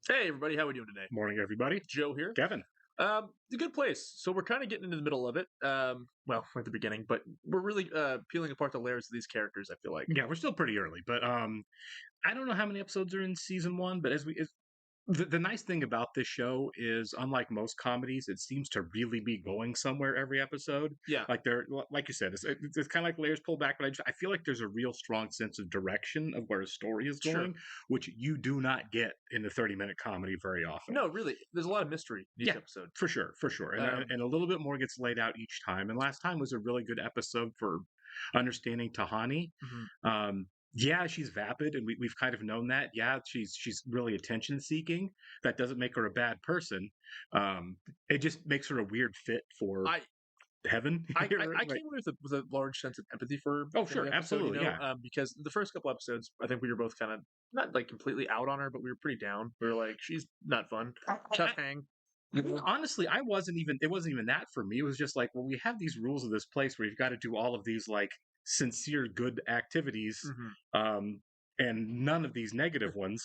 Hey everybody, how we doing today? Morning, everybody. Joe here. Kevin. A good place. So we're kind of getting into the middle of it. Well, we're at the beginning, but we're really peeling apart the layers of these characters. I feel like. Yeah, we're still pretty early, but I don't know how many episodes are in season one. But the nice thing about this show is, unlike most comedies, it seems to really be going somewhere every episode. Yeah, Like like you said, it's kind of like layers pulled back, but I feel like there's a real strong sense of direction of where a story is sure. going, which you do not get in the 30-minute comedy very often. No, really, there's a lot of mystery in each Yeah, episode. for sure, and a little bit more gets laid out each time. And last time was a really good episode for understanding Tahani. Mhm. Yeah, she's vapid, and we've kind of known that. Yeah, she's really attention seeking. That doesn't make her a bad person. Um, it just makes her a weird fit for I heaven. I, here, I, I right? came away with a large sense of empathy for Oh, for sure, the episode, absolutely, yeah. because the first couple episodes, I think we were both kind of not like completely out on her, but we were pretty down. We were like, she's not fun, tough hang. Honestly, I wasn't even. It wasn't even that for me. It was just like, well, we have these rules of this place where you've got to do all of these like sincere good activities, Hmm. um, and none of these negative ones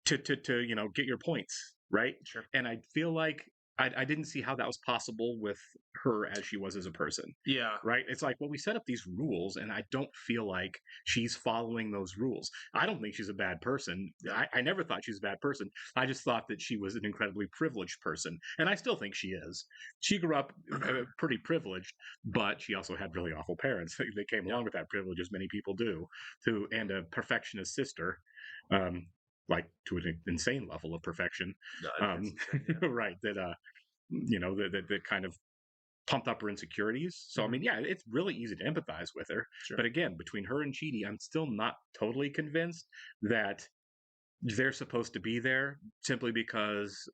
to get your points right. Sure. And I feel like I didn't see how that was possible with her as she was as a person. Yeah. Right, it's like, well, we set up these rules and I don't feel like she's following those rules. I don't think she's a bad person. I never thought she was a bad person. I just thought that she was an incredibly privileged person, and I still think she is. She grew up pretty privileged, but she also had really awful parents. They came Yeah. along with that privilege, as many people do, and a perfectionist sister, um, like to an insane level of perfection. No, um, right, that kind of pumped up her insecurities. So I Mhm. mean, yeah, it's really easy to empathize with her. Sure. But again, between her and Chidi, I'm still not totally convinced that they're supposed to be there, simply because,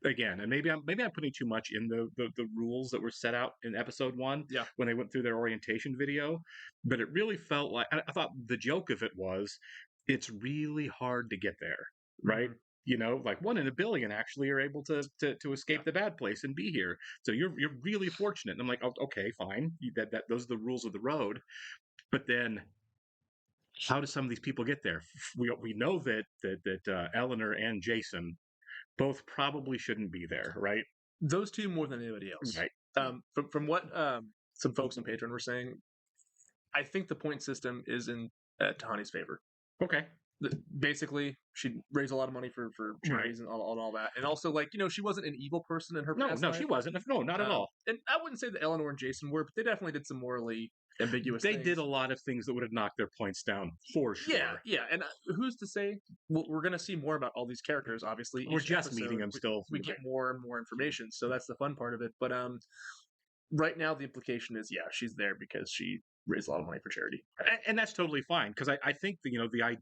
again, and maybe I'm putting too much in the rules that were set out in episode one Yeah. when they went through their orientation video. But it really felt like, I thought the joke of it was, it's really hard to get there, right? Mhm. Like one in a billion actually are able to Yeah. escape the bad place and be here. So you're really fortunate. And I'm like, oh, okay, fine. That those are the rules of the road. But then, how do some of these people get there? We know that Eleanor and Jason both probably shouldn't be there, right? Those two more than anybody else. Right. From what some folks on Patreon were saying, I think the point system is in Tahani's favor. Okay. Basically, she raised a lot of money for Right. charities and all that, and also like she wasn't an evil person in her No, past no, she life. wasn't. No, not at all. And I wouldn't say that Eleanor and Jason were, but they definitely did some morally ambiguous They things. did a lot of things that would have knocked their points down for sure. Yeah, and who's to say? We're going to see more about all these characters. Obviously, We're each just episode, meeting them still. We get more and more information, so that's the fun part of it. But right now the implication is, yeah, she's there because she raised a lot of money for charity. And that's totally fine, because I think that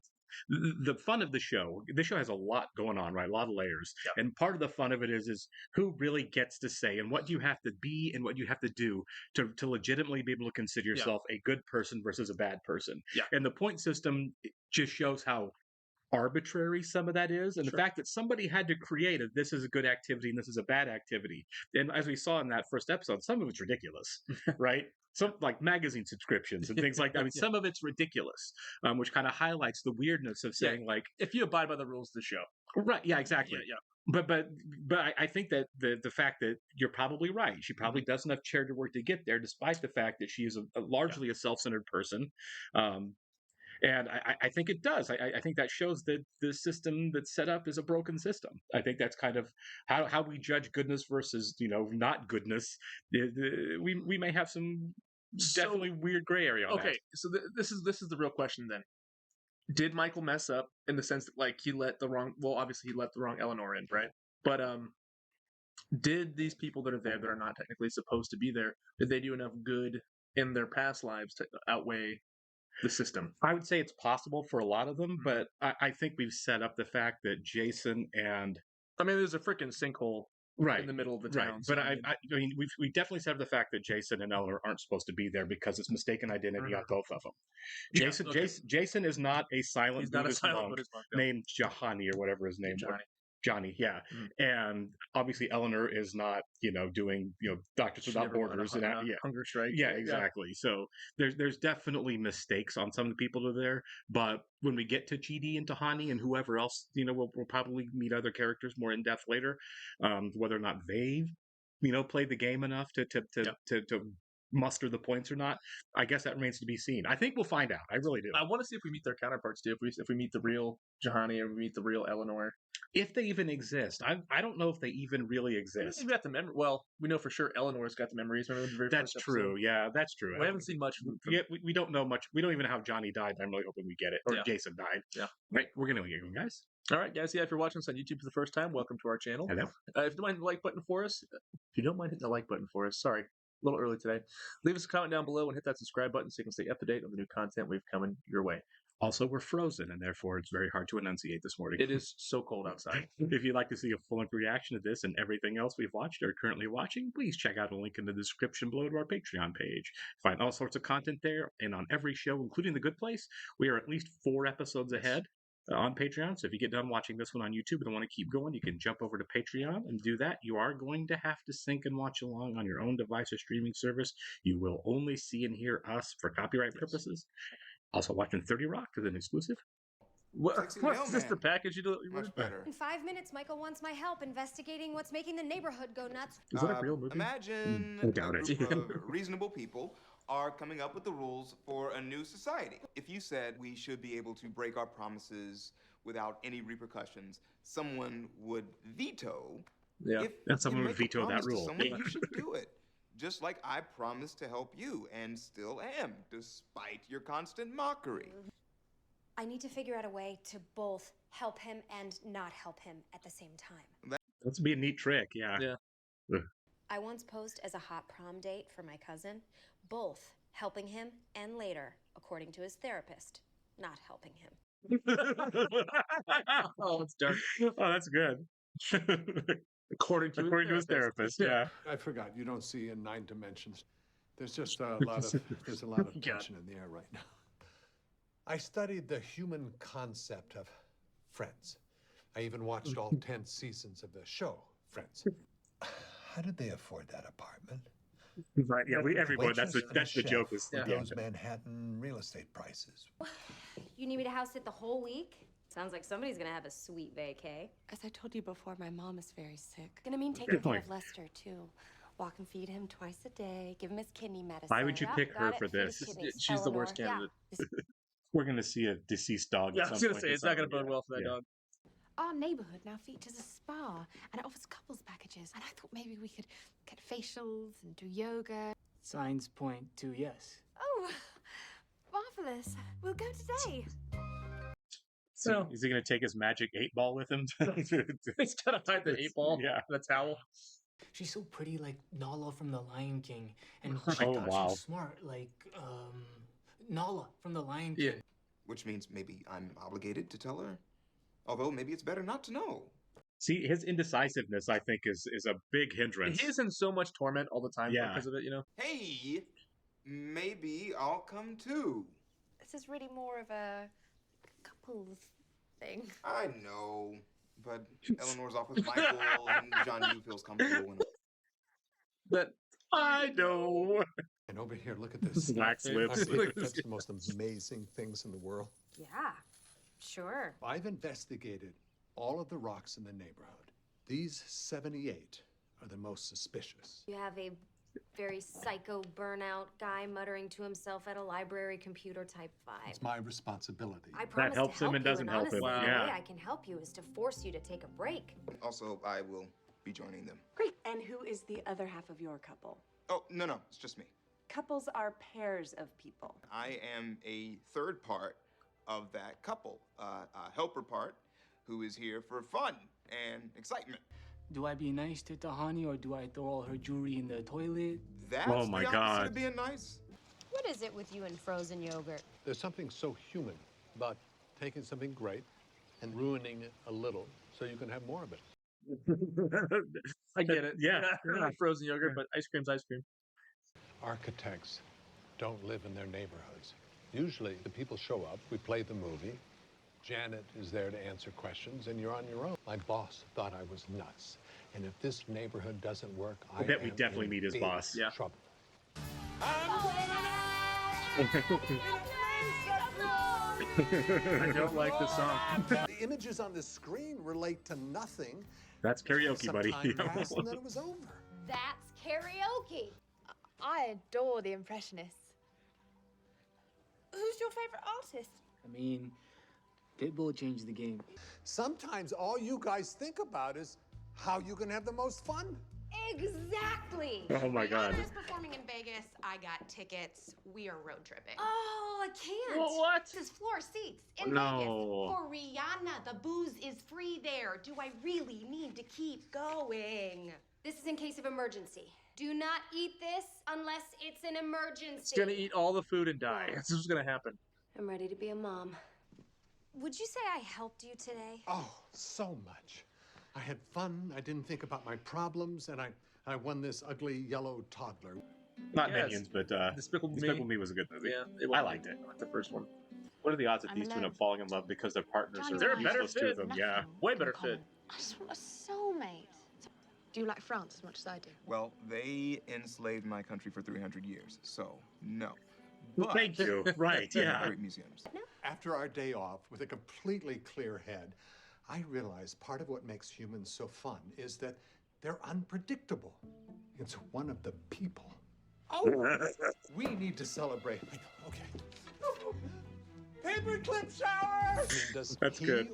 the fun of the show. This show has a lot going on, right? A lot of layers, Yeah. and part of the fun of it is who really gets to say and what you have to be and what you have to do to legitimately be able to consider yourself a good person versus a bad person. Yeah. And the point system just shows how arbitrary some of that is, and Sure. the fact that somebody had to create this is a good activity and this is a bad activity. And as we saw in that first episode, some of it's ridiculous. Right, some like magazine subscriptions and things like that. I mean, Yeah. some of it's ridiculous, which kind of highlights the weirdness of saying, like, if you abide by the rules of the show. right, yeah, exactly. Yeah. But I think that the fact that you're probably right, she probably does enough charity work to get there, despite the fact that she is a largely a self-centered person. And I think it does. I think that shows that the system that's set up is a broken system. I think that's kind of how we judge goodness versus not goodness. We may have some definitely weird gray area on that. Okay, so this is the real question then. Did Michael mess up in the sense that like he let the wrong? Well, obviously he let the wrong Eleanor in, right? But did these people that are there that are not technically supposed to be there, did they do enough good in their past lives to outweigh the system? I would say it's possible for a lot of them, but I think we've set up the fact that Jason and I mean, there's a freaking sinkhole in the middle of the town. Right, but I mean, we definitely set up the fact that Jason and Eleanor aren't supposed to be there because it's mistaken identity on both of them. Jason is not a silent He's not a Buddhist silent monk Buddhist monk. No. named Jahani or whatever his name was. Johnny, yeah. Mm. And obviously Eleanor is not, doing, Doctors She Without never went on Borders and a yeah. hunger strike. Yeah, exactly. So there's definitely mistakes on some of the people that are there, but when we get to GD and Tahani and whoever else, we'll probably meet other characters more in depth later. Whether or not they've, played the game enough to muster the points or not, I guess that remains to be seen. I think we'll find out. I really do. I want to see if we meet their counterparts too. If we meet the real Jahani or we meet the real Eleanor. If they even exist, I don't know if they even really exist. Maybe got the memory. Well, we know for sure Eleanor's got the memories. Remember the very That's first true. episode? Yeah, that's true. We haven't seen much. From We don't know much. We don't even know how Johnny died. I'm really hoping we get it. Or Jason died. Yeah. Right. We're gonna get going, guys. All right, guys. Yeah, if you're watching us on YouTube for the first time, welcome to our channel. Hello. If you don't mind the like button for us, if you don't mind hitting the like button for us, sorry, a little early today. Leave us a comment down below and hit that subscribe button so you can stay up to date on the new content we've coming your way. Also, we're frozen, and therefore it's very hard to enunciate this morning. It is so cold outside. If you'd like to see a full-length reaction to this and everything else we've watched or currently watching, please check out a link in the description below to our Patreon page. Find all sorts of content there, and on every show, including The Good Place, we are at least 4 episodes ahead on Patreon. So if you get done watching this one on YouTube and want to keep going, you can jump over to Patreon and do that. You are going to have to sync and watch along on your own device or streaming service. You will only see and hear us for copyright purposes. Also watching 30 Rock as an exclusive. What's this, the package you do? Much better. In 5 minutes, Michael wants my help investigating what's making the neighborhood go nuts. Is that a real movie? Imagine I doubt a it. group of reasonable people are coming up with the rules for a new society. If you said we should be able to break our promises without any repercussions, someone would veto. Yeah. If And someone you would make a veto that promise to rule. someone, you should do it. Just like I promised to help you and still am, despite your constant mockery. I need to figure out a way to both help him and not help him at the same time. That's be a neat trick, yeah. Yeah. I once posed as a hot prom date for my cousin, both helping him and later, according to his therapist, not helping him. Oh, it's dark. Oh, that's good. According to his therapist, yeah. I forgot. You don't see in 9 dimensions. There's just a lot of tension in the air right now. I studied the human concept of friends. I even watched all 10 seasons of the show, Friends. How did they afford that apartment? Right, yeah, everyone. That's the joke. Is those Manhattan real estate prices. You need me to house sit the whole week? Sounds like somebody's gonna have a sweet vacay. As I told you before, my mom is very sick. Gonna mean taking care of Lester, too. Walk and feed him twice a day, give him his kidney medicine. Why would you pick her Got for it, feed his this? kidneys. She's the worst Eleanor, candidate. We're going to see a deceased dog. Yeah, at I was some gonna point say or it's not gonna something. bode well for that dog. Our neighborhood now features a spa, and it offers couples packages. And I thought maybe we could get facials and do yoga. Signs point to yes. Oh, marvelous. We'll go today. So, is he going to take his magic 8-ball with him? He's gonna hide the 8-ball. Yeah. The towel. She's so pretty, like Nala from The Lion King, and Oh, wow. she's smart, like Nala from The Lion King. Yeah. Which means maybe I'm obligated to tell her. Although maybe it's better not to know. See, his indecisiveness, I think, is a big hindrance. He is in so much torment all the time Yeah. because of it, you know? Hey, maybe I'll come too. This is really more of a couples thing. I know, but Eleanor's off with Michael and John Yu feels comfortable. But I know. And over here, look at this. Wax lips. I believe that's the most amazing things in the world. Yeah, sure. I've investigated all of the rocks in the neighborhood. These 78 are the most suspicious. You have a very psycho burnout guy muttering to himself at a library computer type vibe. It's my responsibility. I promise helps to him help and you, doesn't help him. honestly, Wow. the Yeah. way I can help you is to force you to take a break. Also, I will be joining them. Great. And who is the other half of your couple? Oh, no, it's just me. Couples are pairs of people. I am a third part of that couple, a helper part who is here for fun and excitement. Do I be nice to Tahani, or do I throw all her jewelry in the toilet? That's Oh my the opposite God. of being nice. What is it with you and frozen yogurt? There's something so human about taking something great and ruining it a little so you can have more of it. I get it. Yeah. Frozen yogurt, but ice cream's ice cream. Architects don't live in their neighborhoods. Usually the people show up, we play the movie, Janet is there to answer questions, and you're on your own. My boss thought I was nuts. And if this neighborhood doesn't work, I bet we am definitely in meet his big boss. Yeah. trouble. I don't like this song. The images on the screen relate to nothing. That's karaoke, Some buddy. time passed, and then it was over. That's karaoke. I adore the Impressionists. Who's your favorite artist? I mean, Pitbull changed the game. Sometimes all you guys think about is how you can have the most fun. Exactly. Oh my God. Rihanna is performing in Vegas. I got tickets. We are road tripping. Oh, I can't. What? This is floor seats in No. Vegas for Rihanna. The booze is free there. Do I really need to keep going? This is in case of emergency. Do not eat this unless it's an emergency. It's gonna eat all the food and die. This is what's gonna happen. I'm ready to be a mom. Would you say I helped you today? Oh, so much. I had fun, I didn't think about my problems, and I won this ugly yellow toddler. Not Yes. Minions, but Despicable Me. Despicable Me was a good movie. Yeah, I liked it. I liked the first one. What are the odds that I'm these two end alone. up falling in love because their partners Johnny, are They're a better useless to fit. them? Yeah. Nothing Way in better common. fit. I just want a soulmate. Do you like France as much as I do? Well, they enslaved my country for 300 years, so no. Well, thank you. Right, yeah. Great museums. After our day off, with a completely clear head, I realized part of what makes humans so fun is that they're unpredictable. It's one of the people. Oh, we need to celebrate. Okay. Paperclip shower! I mean, does That's he good.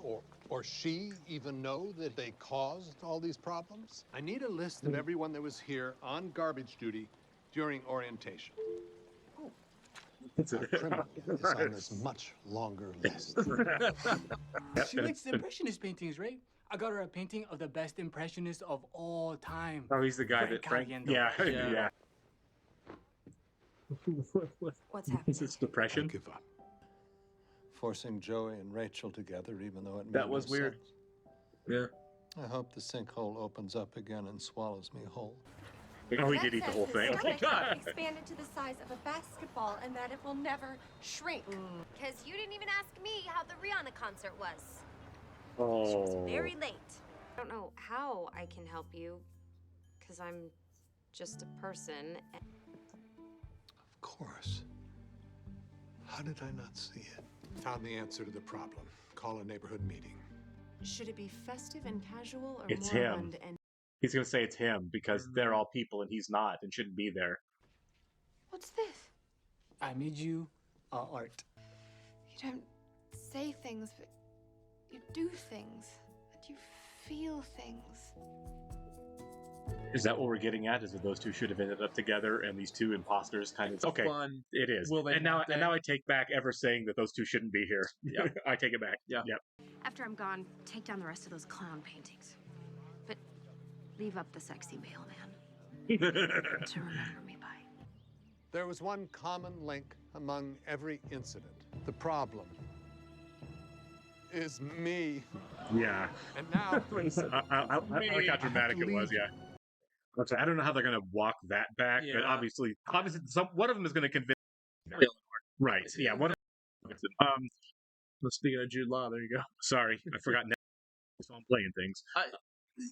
or she even know that they caused all these problems? I need a list of everyone that was here on garbage duty during orientation. Our criminal is on this much longer list. She makes the Impressionist paintings, right? I got her a painting of the best Impressionist of all time. Oh, he's the guy that Frank. Caliendo. Yeah, Yeah. yeah. What's happening? Is this I depression? give up. Forcing Joey and Rachel together, even though it made That was no weird. sense. Yeah. I hope the sinkhole opens up again and swallows me whole. Oh, he did eat the whole thing. Oh my God. Expanded to the size of a basketball and that it will never shrink. Because you didn't even ask me how the Rihanna concert was. She Oh. was very late. I don't know how I can help you, because I'm just a person. Of course. How did I not see it? Found the answer to the problem. Call a neighborhood meeting. Should it be festive and casual or It's more him. run and He's gonna say it's him because they're all people and he's not and shouldn't be there. What's this? I made you art. You don't say things, but you do things. And you feel things. Is that what we're getting at? Is that those two should have ended up together and these two imposters kind of It's okay? fun. It is. Will they and now not and then? now I take back ever saying that those two shouldn't be here. Yeah. I take it back. Yeah. Yep. After I'm gone, take down the rest of those clown paintings. But leave up the sexy mailman to remember me by. There was one common link among every incident. The problem is me. Yeah. And now I like how dramatic it was. Yeah. Okay, I don't know how they're gonna walk that back, but Yeah. obviously, one of them is gonna convince. Eleanor. Right. Yeah. One. Well, speaking of Jude Law, there you go. Sorry, I forgot. So I'm playing things.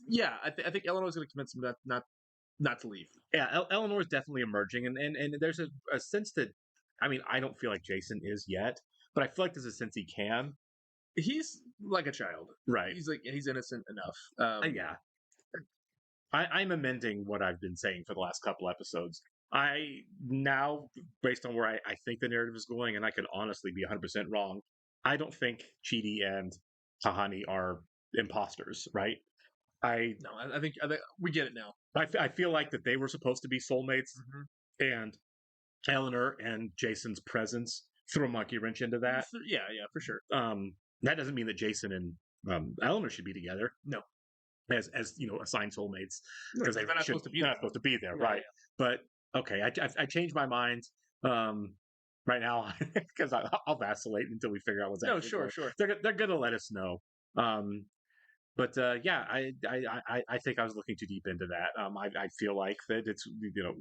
Yeah, I think Eleanor's going to convince him not to leave. Yeah, Eleanor is definitely emerging, and there's a sense that, I mean, I don't feel like Jason is yet, but I feel like there's a sense he can. He's like a child, Right. He's innocent enough. Yeah. I'm amending what I've been saying for the last couple episodes. I now, based on where I think the narrative is going, and I could honestly be 100% wrong, I don't think Chidi and Tahani are imposters, right? I think we get it now. I feel like that they were supposed to be soulmates, Mm-hmm. and Eleanor and Jason's presence threw a monkey wrench into that. Yeah, for sure. That doesn't mean that Jason and Eleanor should be together. No, as assigned soulmates because they're not supposed to be they're there. not supposed to be there, Yeah, right? But okay, I changed my mind. Right now because I'll vacillate until we figure out what's No, actually sure, going. sure. They're gonna let us know. But yeah, I think I was looking too deep into that. I feel like that it's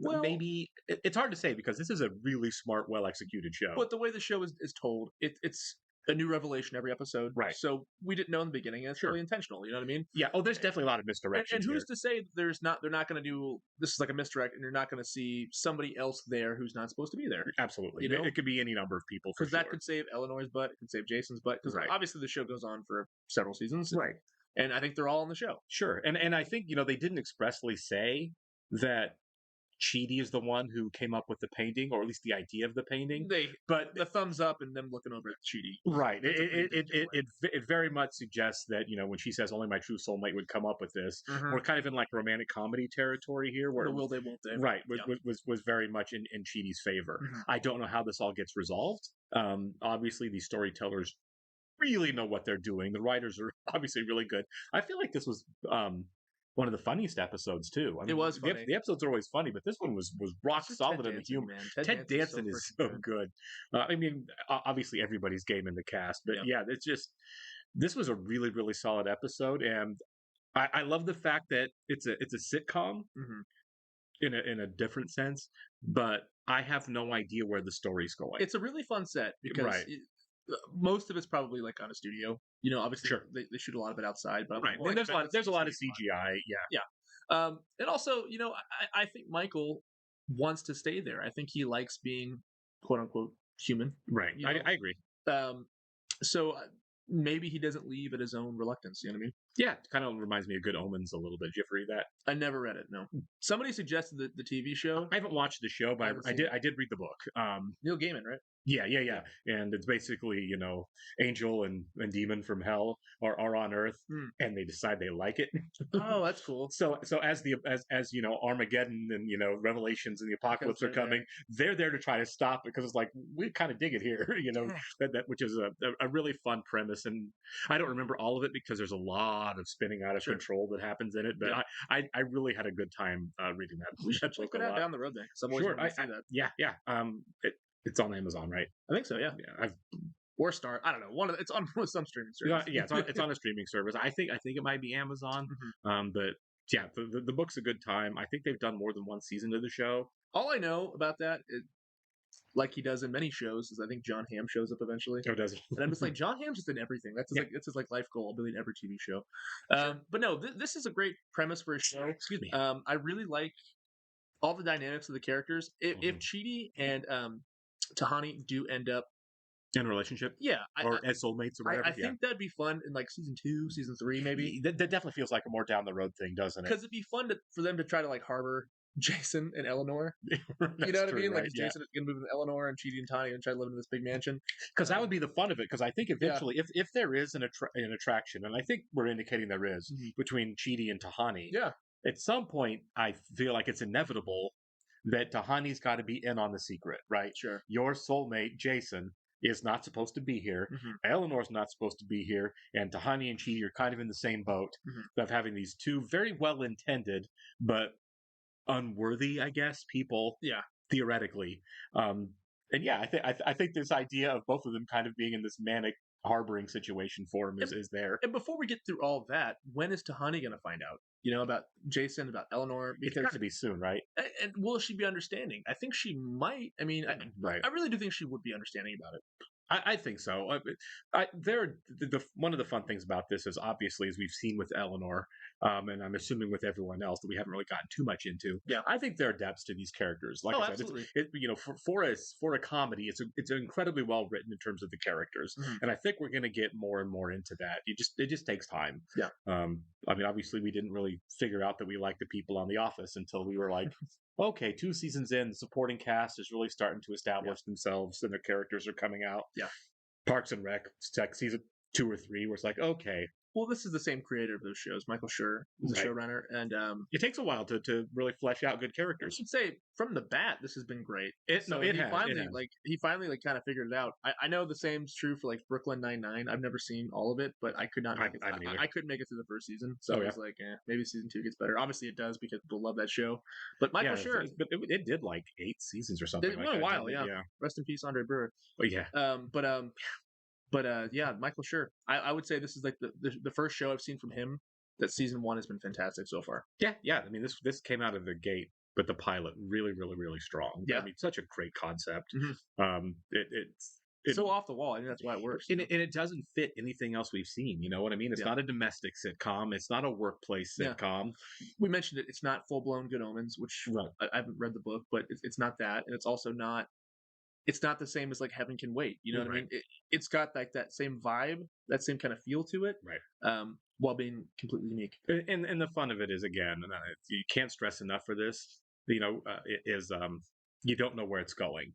Well- maybe it's hard to say because this is a really smart, well executed show. But the way the show is told, it's a new revelation every episode. Right. So we didn't know in the beginning, and it's Sure. really intentional. You know what I mean? Yeah. Oh, there's definitely a lot of misdirections And who's here. to say they're not going to do this is like a misdirect, and you're not going to see somebody else there who's not supposed to be there? Absolutely. You know? It could be any number of people for Because sure. that could save Eleanor's butt, it could save Jason's butt. Because Right. obviously the show goes on for several seasons, Right. And I think they're all on the show. Sure. And I think, they didn't expressly say that Chidi is the one who came up with the painting, or at least the idea of the painting. But the thumbs up and them looking over at Chidi. Right. That's a pretty big It very much suggests that, when she says only my true soulmate would come up with this, we're kind of in like romantic comedy territory here, where The will they, won't they? right Yeah. was very much in Chidi's favor. I don't know how this all gets resolved. Obviously, these storytellers really know what they're doing. The writers are obviously really good. I feel like this was one of the funniest episodes too. I mean, It was funny. The episodes are always funny, but this one was rock This is solid Ted in the Danson, humor. man. Ted Danson is so good. I mean, obviously everybody's game in the cast, but yeah, it's just this was a really really solid episode, and I love the fact that it's a sitcom in a different sense, but I have no idea where the story's going. It's a really fun set because Right. most of it's probably like on a studio. Obviously they shoot a lot of it outside, but right. well, And there's a lot of CGI. CGI. Yeah. And also, I think Michael wants to stay there. I think he likes being quote unquote human. Right. I agree. So maybe he doesn't leave at his own reluctance. You know what I mean? Yeah, it kind of reminds me of Good Omens a little bit. Did you ever read that? I never read it. No. Somebody suggested the TV show. I haven't watched the show, but I did read the book. Neil Gaiman, right? Yeah. And it's basically, angel and demon from hell are on Earth, and they decide they like it. Oh, that's cool. So as Armageddon and Revelations and the apocalypse are coming, they're there to try to stop it, because it's like we kind of dig it here, that which is a really fun premise. And I don't remember all of it because there's a lot of spinning out of control that happens in it, but I really had a good time reading that. We should check it out down the road then. Sure, I see that. Yeah. It's on Amazon, right? I think so. Yeah. Or Star. I don't know. It's on some streaming service. Yeah, it's on a streaming service. I think it might be Amazon. But yeah, the book's a good time. I think they've done more than one season to the show. All I know about that, like he does in many shows, is I think John Hamm shows up eventually. Oh, does he? And I'm just like, John Hamm's just in everything. That's his life goal. I'll be in every TV show. But no, this is a great premise for a show. Excuse me. I really like all the dynamics of the characters. If Chidi and Tahani do end up in a relationship, or as soulmates or whatever, I think that'd be fun in like season 2, season 3, maybe. That definitely feels like a more down the road thing, doesn't it? Because it'd be fun for them to try to like harbor Jason and Eleanor. You know what I mean? Like Jason is gonna move with Eleanor, and Chidi and Tani and try to live in this big mansion. Because that would be the fun of it. Because I think eventually, if there is an attraction, and I think we're indicating there is between Chidi and Tahani, at some point I feel like it's inevitable that Tahani's got to be in on the secret, right? Sure. Your soulmate Jason is not supposed to be here. Eleanor's not supposed to be here, and Tahani and Chidi are kind of in the same boat of having these two very well intended but unworthy, I guess, people. Yeah, theoretically. And yeah, I think this idea of both of them kind of being in this manic harboring situation for him is there. And before we get through all of that, when is Tahani going to find out? About Jason, about Eleanor? Because it's got to be soon, right? And will she be understanding? I think she might. I mean, I really do think she would be understanding about it. I think so. One of the fun things about this is obviously, as we've seen with Eleanor, and I'm assuming with everyone else that we haven't really gotten too much into. Yeah, I think there are depths to these characters. Like I said, for a comedy, it's incredibly well written in terms of the characters, and I think we're going to get more and more into that. It just takes time. Yeah. I mean, obviously, we didn't really figure out that we liked the people on The Office until we were like, okay, 2 seasons in, the supporting cast is really starting to establish themselves, and their characters are coming out. Yeah. Parks and Rec, it's like season 2 or 3, where it's like, okay. Well, this is the same creator of those shows, Michael Schur, is the showrunner, and it takes a while to really flesh out good characters. I should say, from the bat, this has been great. He finally kind of figured it out. I know the same's true for like Brooklyn Nine-Nine. I've never seen all of it, but I could not make it. I couldn't make it through the first season, so I was like, maybe season 2 gets better. Obviously, it does because people love that show. But Michael Schur, but it did like 8 seasons or something. It went a while, yeah. Rest in peace, Andre Brewer. Oh yeah. But yeah, Michael Schur. I would say this is like the first show I've seen from him that season 1 has been fantastic so far. Yeah. I mean, this came out of the gate, but the pilot really, really, really strong. Yeah. I mean, such a great concept. so off the wall. I think that's why it works. And it doesn't fit anything else we've seen. You know what I mean? It's not a domestic sitcom. It's not a workplace sitcom. We mentioned it. It's not full blown Good Omens, which I haven't read the book, but it's not that, and it's also not. It's not the same as like Heaven Can Wait. You know what I mean? It's got like that same vibe, that same kind of feel to it, right? While being completely unique. And the fun of it is, again, and you can't stress enough for this. You know, you don't know where it's going.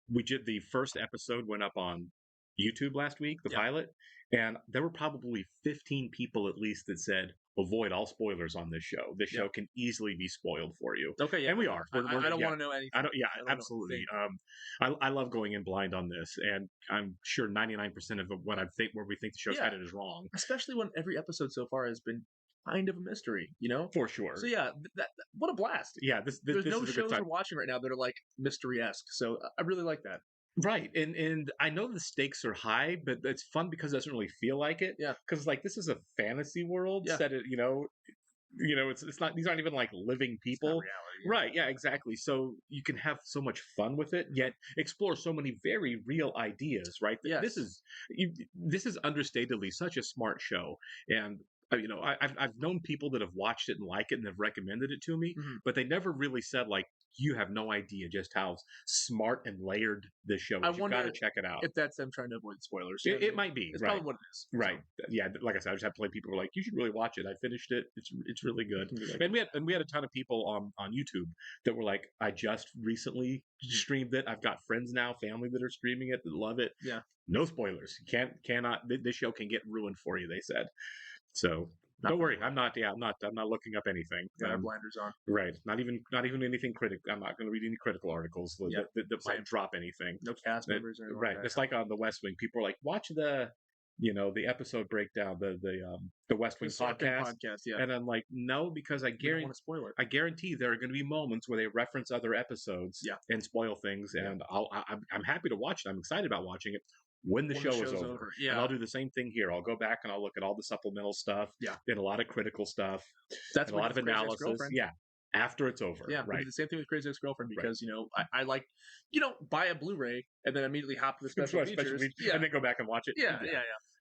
We did the first episode went up on YouTube last week, the pilot, and there were probably 15 people at least that said, avoid all spoilers on this show. This show can easily be spoiled for you. Okay, yeah. And we are. I don't want to know anything. Absolutely. I love going in blind on this, and I'm sure 99% of where we think the show's headed is wrong. Especially when every episode so far has been kind of a mystery, you know? For sure. So yeah, what a blast. Yeah, there's no shows we're watching right now that are like mystery-esque, so I really like that. Right, and I know the stakes are high, but it's fun because it doesn't really feel like it. Yeah, because like this is a fantasy world set. You know, it's not. These aren't even like living people. Reality, right? Yeah, exactly. So you can have so much fun with it, yet explore so many very real ideas. Right? Yes. This is understatedly such a smart show, and you know, I've known people that have watched it and like it and have recommended it to me, but they never really said like, you have no idea just how smart and layered this show is. You've got to check it out. If that's them trying to avoid spoilers, it might be. It's probably what it is. Right? So. Yeah. Like I said, I just had plenty of people who were like, you should really watch it. I finished it. It's really good. And we had a ton of people on YouTube that were like, I just recently streamed it. I've got friends now, family that are streaming it that love it. Yeah. No spoilers. Cannot. This show can get ruined for you. They said. So don't worry, I'm not looking up anything. Got our blinders on. Right. Not even anything critical. I'm not going to read any critical articles that might drop anything. No cast members or anything. Right. Like it's like on The West Wing. People are like, watch the episode breakdown, the West Wing podcast. Yeah. And I'm like, no, because I guarantee want to spoil it. I guarantee there are going to be moments where they reference other episodes and spoil things, and I'm happy to watch it. I'm excited about watching it. When the show is over. Yeah. And I'll do the same thing here. I'll go back and I'll look at all the supplemental stuff. Yeah. And a lot of critical stuff. That's a lot of analysis. Yeah. After it's over. Yeah. Right. The same thing with Crazy Ex-Girlfriend because, you know, I like, you know, buy a Blu-ray and then immediately hop to the special features. And then go back and watch it. Yeah.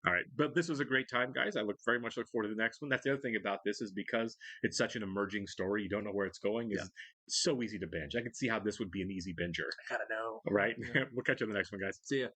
All right. But this was a great time, guys. I very much look forward to the next one. That's the other thing about this is because it's such an emerging story. You don't know where it's going. It's so easy to binge. I can see how this would be an easy binger. I gotta know. All right. We'll catch you on the next one, guys. See ya.